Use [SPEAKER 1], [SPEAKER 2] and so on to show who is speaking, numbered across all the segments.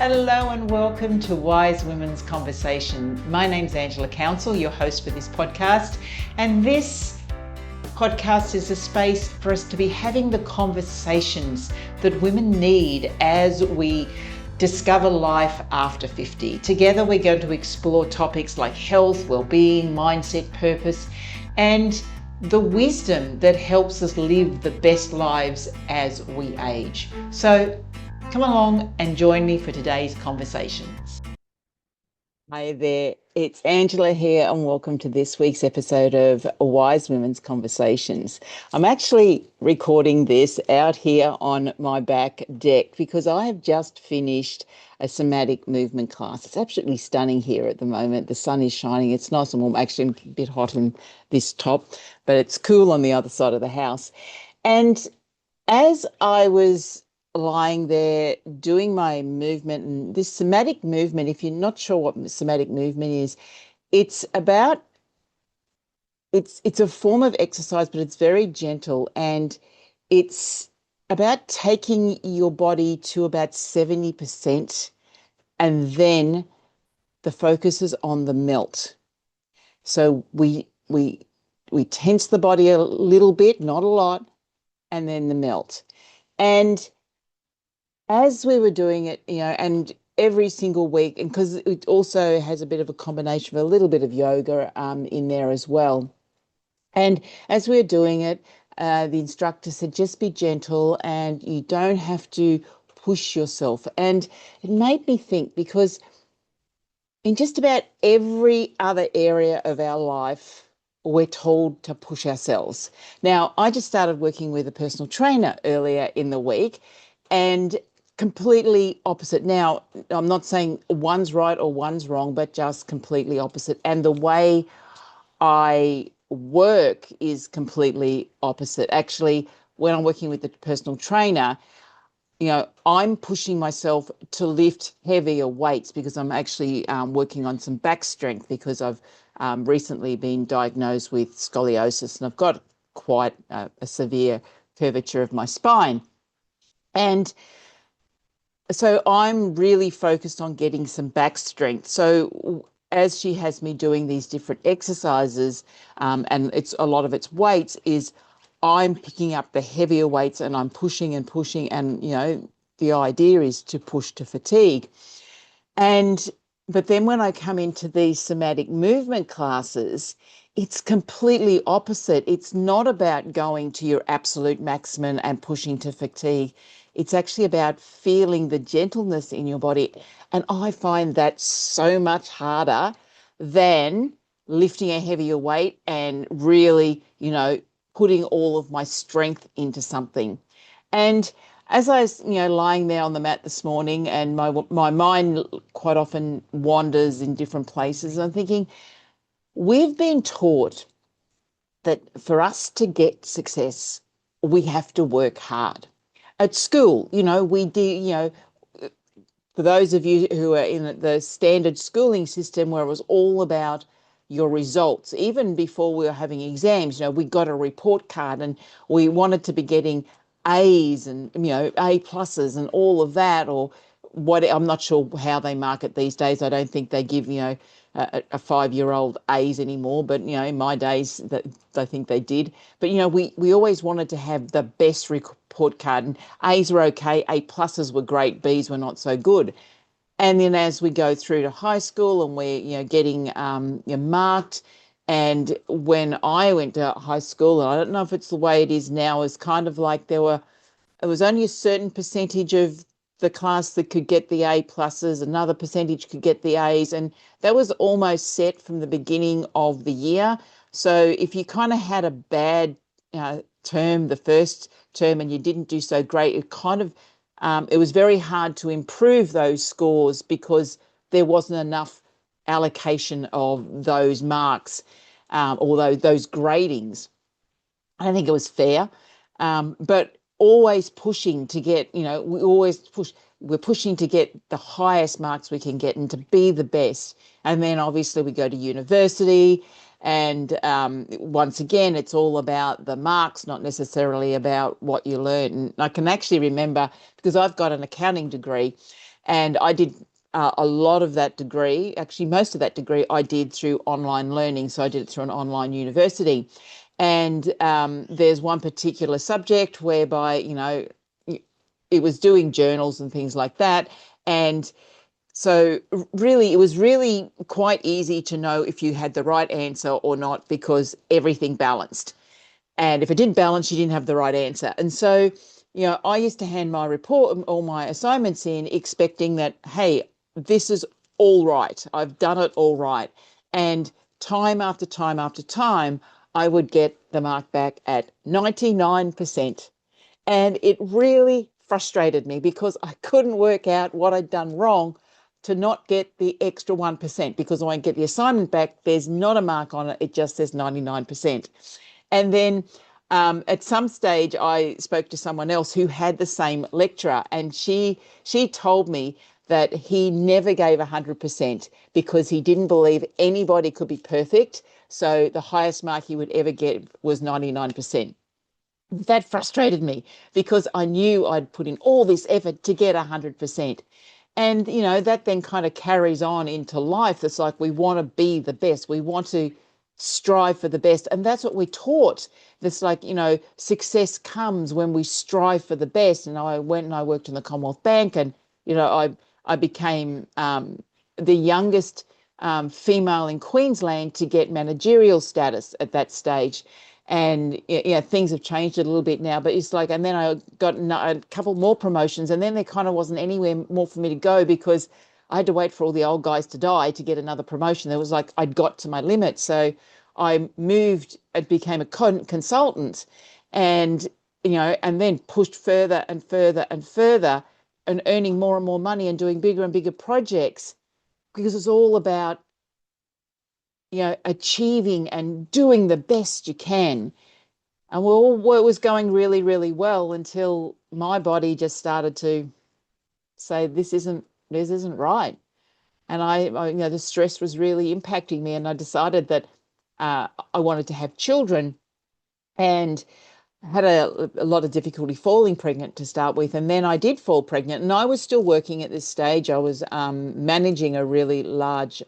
[SPEAKER 1] Hello and welcome to Wise Women's Conversation. My name's Angela Council, your host for this podcast, and this podcast is a space for us to be having the conversations that women need as we discover life after 50. Together we're going to explore topics like health, well-being, mindset, purpose, and the wisdom that helps us live the best lives as we age. So come along and join me for today's conversations. Hi there, it's Angela here and welcome to this week's episode of Wise Women's Conversations. I'm actually recording this out here on my back deck because I have just finished a somatic movement class. It's absolutely stunning here at the moment. The sun is shining. It's nice and warm. Actually, I'm a bit hot in this top, but it's cool on the other side of the house. And as I was lying there doing my movement, and this somatic movement, if you're not sure what somatic movement is, it's a form of exercise, but it's very gentle, and it's about taking your body to about 70%, and then the focus is on the melt. So we tense the body a little bit, not a lot, and then the melt. And as we were doing it, and every single week, and because it also has a bit of a combination of a little bit of yoga in there as well. And as we were doing it, the instructor said, just be gentle and you don't have to push yourself. And it made me think, because in just about every other area of our life, we're told to push ourselves. Now, I just started working with a personal trainer earlier in the week, and completely opposite. Now, I'm not saying one's right or one's wrong, but just completely opposite. And the way I work is completely opposite. Actually, when I'm working with the personal trainer, I'm pushing myself to lift heavier weights because I'm actually working on some back strength, because I've recently been diagnosed with scoliosis and I've got quite a severe curvature of my spine. And so I'm really focused on getting some back strength. So as she has me doing these different exercises, and it's a lot of it's weights, is I'm picking up the heavier weights and I'm pushing and pushing, and the idea is to push to fatigue. But then when I come into these somatic movement classes, it's completely opposite. It's not about going to your absolute maximum and pushing to fatigue. It's actually about feeling the gentleness in your body. And I find that so much harder than lifting a heavier weight and really, putting all of my strength into something. And as I was, lying there on the mat this morning, and my mind quite often wanders in different places, I'm thinking, we've been taught that for us to get success, we have to work hard. At school, we do, for those of you who are in the standard schooling system where it was all about your results, even before we were having exams, we got a report card and we wanted to be getting A's and, A pluses and all of that, or what. I'm not sure how they market these days. I don't think they give, a 5-year-old A's anymore, but, in my days, I think they did. But, we always wanted to have the best report card, and A's were okay, A pluses were great, B's were not so good. And then as we go through to high school and we're, getting marked, and when I went to high school, and I don't know if it's the way it is now, it's kind of like it was only a certain percentage of the class that could get the A pluses, another percentage could get the A's, and that was almost set from the beginning of the year. So if you kind of had a bad term, the first term, and you didn't do so great, it was very hard to improve those scores because there wasn't enough allocation of those marks, or those gradings. I don't think it was fair, but always pushing to get, we're pushing to get the highest marks we can get and to be the best. And then obviously we go to university, and once again, it's all about the marks, not necessarily about what you learn. And I can actually remember, because I've got an accounting degree, And I did a lot of that degree, actually, most of that degree I did through online learning. So I did it through an online university. And there's one particular subject whereby, it was doing journals and things like that. And so really, it was really quite easy to know if you had the right answer or not because everything balanced. And if it didn't balance, you didn't have the right answer. And so, I used to hand my report, all my assignments in, expecting that, hey, this is all right. I've done it all right. And time after time after time, I would get the mark back at 99%. And it really frustrated me because I couldn't work out what I'd done wrong to not get the extra 1% because when I get the assignment back, there's not a mark on it. It just says 99%. And then at some stage, I spoke to someone else who had the same lecturer, and she told me that he never gave 100% because he didn't believe anybody could be perfect. So the highest mark he would ever get was 99%. That frustrated me because I knew I'd put in all this effort to get 100%. And, that then kind of carries on into life. It's like we want to be the best. We want to strive for the best. And that's what we're taught. It's like, success comes when we strive for the best. And I went and I worked in the Commonwealth Bank and, I became the youngest female in Queensland to get managerial status at that stage. And yeah, things have changed a little bit now, but it's like, and then I got a couple more promotions, and then there kind of wasn't anywhere more for me to go because I had to wait for all the old guys to die to get another promotion. There was like I'd got to my limit, so I moved and became a consultant, and and then pushed further and further and further, and earning more and more money and doing bigger and bigger projects because it's all about achieving and doing the best you can. And it was going really, really well until my body just started to say, this isn't right. And the stress was really impacting me. And I decided that I wanted to have children and had a lot of difficulty falling pregnant to start with. And then I did fall pregnant and I was still working at this stage. I was managing a really large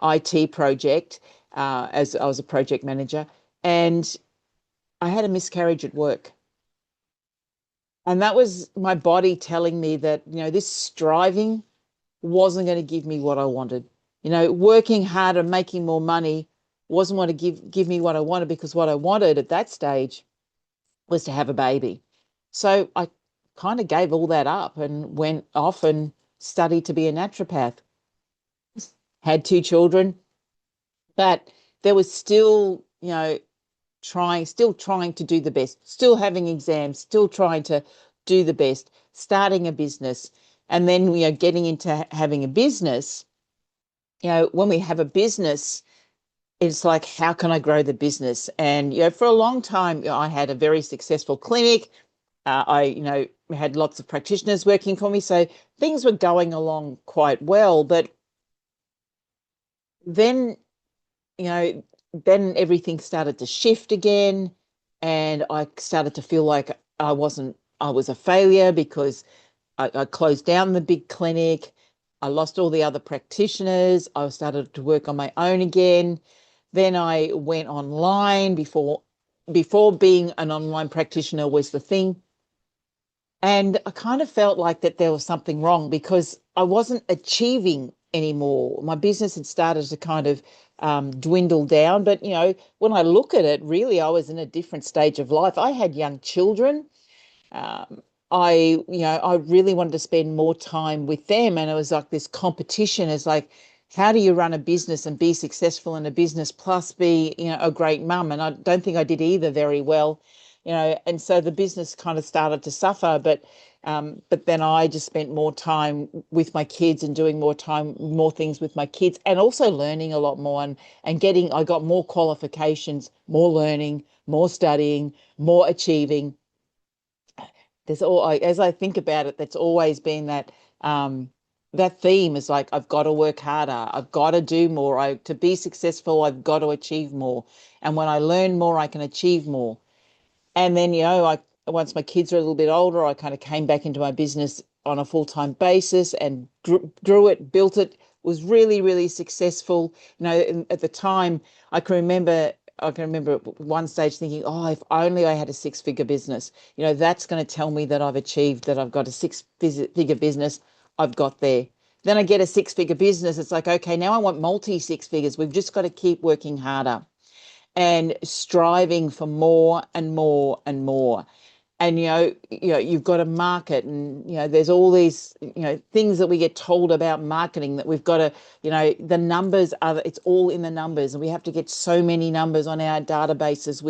[SPEAKER 1] IT project as I was a project manager. And I had a miscarriage at work. And that was my body telling me that, this striving wasn't going to give me what I wanted. Working harder, making more money wasn't going to give me what I wanted because what I wanted at that stage was to have a baby. So I kind of gave all that up and went off and studied to be a naturopath. Had two children, but there was still, still trying to do the best, still having exams, still trying to do the best, starting a business. And then, getting into having a business, when we have a business, it's like, how can I grow the business? And, for a long time, I had a very successful clinic. I, had lots of practitioners working for me. So things were going along quite well. But then, you know, then everything started to shift again. And I started to feel like I was a failure because I closed down the big clinic. I lost all the other practitioners. I started to work on my own again. Then I went online before being an online practitioner was the thing. And I kind of felt like that there was something wrong because I wasn't achieving anymore. My business had started to kind of dwindle down. But, when I look at it, really, I was in a different stage of life. I had young children. Um, I really wanted to spend more time with them. And it was like this competition is like, how do you run a business and be successful in a business plus be, a great mum? And I don't think I did either very well, and so the business kind of started to suffer. But then I just spent more time with my kids and doing more things with my kids and also learning a lot more and I got more qualifications, more learning, more studying, more achieving. As I think about it, that's always been that theme is like I've got to work harder, I've got to do more. To be successful, I've got to achieve more. And when I learn more, I can achieve more. And then, I once my kids are a little bit older, I kind of came back into my business on a full-time basis and grew it, built it, was really, really successful. At the time, I can remember I can remember at one stage thinking, oh, if only I had a six-figure business, that's going to tell me that I've achieved, that I've got a six-figure business. I've got there. Then I get a six-figure business. It's like, okay, now I want multi six figures. We've just got to keep working harder and striving for more and more and more. And you've got to market, and there's all these things that we get told about marketing, that we've got to, the numbers are, it's all in the numbers, and we have to get so many numbers on our databases.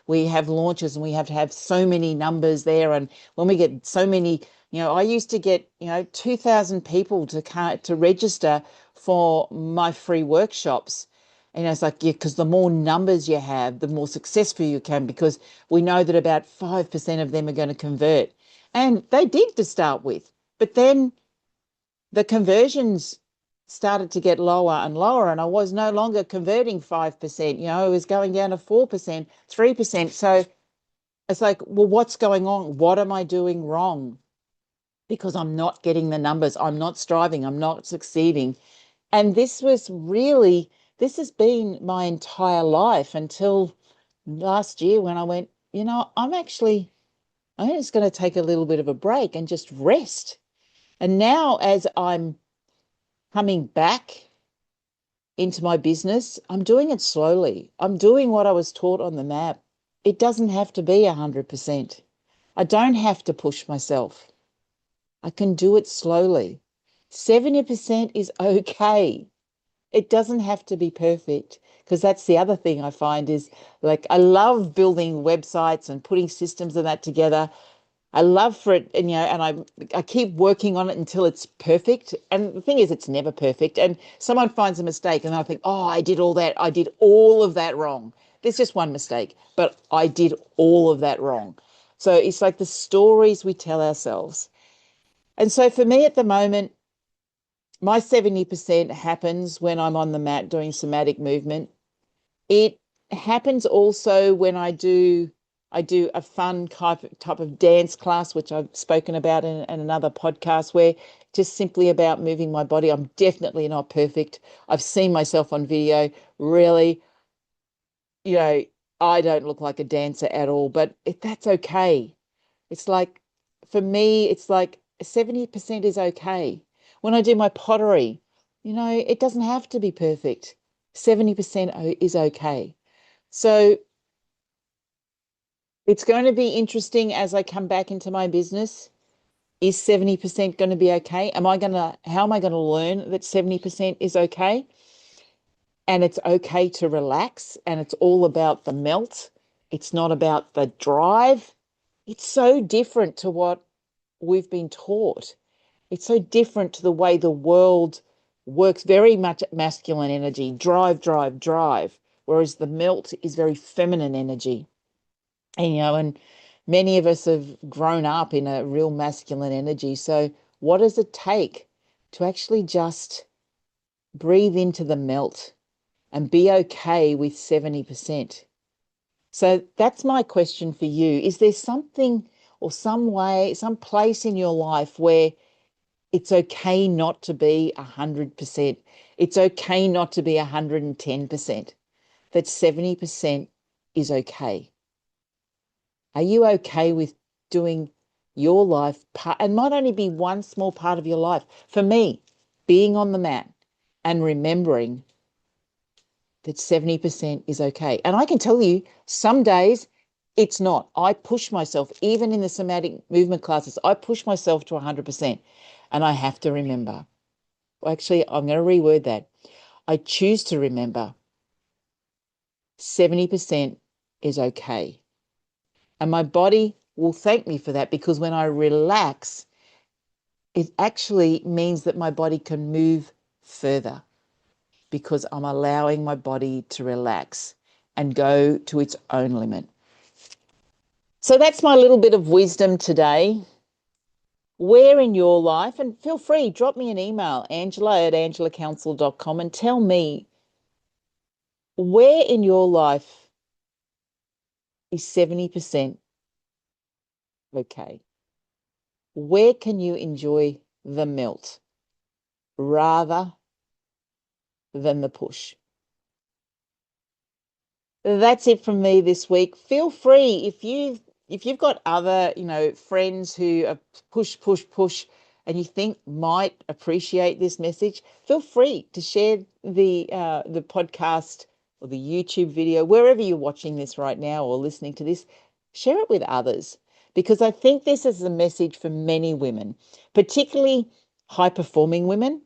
[SPEAKER 1] We have launches, and we have to have so many numbers there, and when we get so many, I used to get 2,000 people to register for my free workshops. It's like, yeah, because the more numbers you have, the more successful you can, because we know that about 5% of them are going to convert. And they did to start with. But then the conversions started to get lower and lower, and I was no longer converting 5%. It was going down to 4%, 3%. So it's like, well, what's going on? What am I doing wrong? Because I'm not getting the numbers. I'm not striving. I'm not succeeding. And this has been my entire life until last year, when I went, I'm just going to take a little bit of a break and just rest. And now, as I'm coming back into my business, I'm doing it slowly. I'm doing what I was taught on the map. It doesn't have to be 100%. I don't have to push myself. I can do it slowly. 70% is okay. It doesn't have to be perfect, because that's the other thing I find is, like, I love building websites and putting systems and that together. I love for it, and I keep working on it until it's perfect. And the thing is, it's never perfect. And someone finds a mistake, and I think, oh, I did all of that wrong. There's just one mistake, but I did all of that wrong. So it's like the stories we tell ourselves. And so for me at the moment, my 70% happens when I'm on the mat doing somatic movement. It happens also when I do a fun type of dance class, which I've spoken about in another podcast, where just simply about moving my body. I'm definitely not perfect. I've seen myself on video. Really, you know, I don't look like a dancer at all, but that's okay. It's like, for me, it's like 70% is okay. When I do my pottery, it doesn't have to be perfect. 70% is okay. So it's going to be interesting as I come back into my business. Is 70% going to be okay? How am I going to learn that 70% is okay? And it's okay to relax, and it's all about the melt. It's not about the drive. It's so different to what we've been taught. It's so different to the way the world works, very much masculine energy, drive, drive, drive, whereas the melt is very feminine energy. And many of us have grown up in a real masculine energy. So what does it take to actually just breathe into the melt and be okay with 70%? So that's my question for you. Is there something or some way, some place in your life where it's okay not to be 100%? It's okay not to be 110%. That 70% is okay. Are you okay with doing your life part, and might only be one small part of your life? For me, being on the mat and remembering that 70% is okay. And I can tell you, some days it's not. I push myself, even in the somatic movement classes, I push myself to 100%. And I have to remember. Well, actually, I'm going to reword that. I choose to remember 70% is okay. And my body will thank me for that, because when I relax, it actually means that my body can move further, because I'm allowing my body to relax and go to its own limit. So that's my little bit of wisdom today. Where in your life, and feel free, drop me an email, angela@angelacouncil.com, and tell me, where in your life is 70% okay? Where can you enjoy the melt rather than the push? That's it from me this week. Feel free if you've got other, friends who are push, push, push, and you think might appreciate this message, feel free to share the podcast or the YouTube video, wherever you're watching this right now or listening to this, share it with others. Because I think this is a message for many women, particularly high performing women,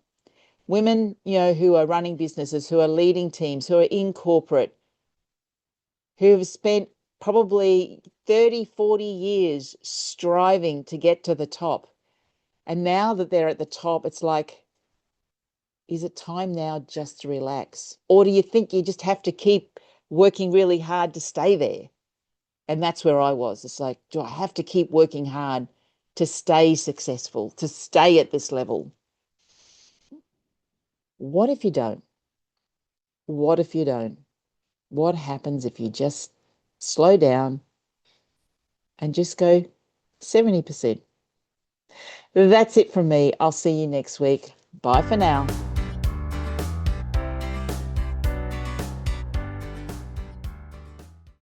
[SPEAKER 1] who are running businesses, who are leading teams, who are in corporate, who have spent probably 30, 40 years striving to get to the top. And now that they're at the top, it's like, is it time now just to relax? Or do you think you just have to keep working really hard to stay there? And that's where I was. It's like, do I have to keep working hard to stay successful, to stay at this level? What if you don't? What if you don't? What happens if you just slow down and just go 70%? That's it from me. I'll see you next week. Bye for now.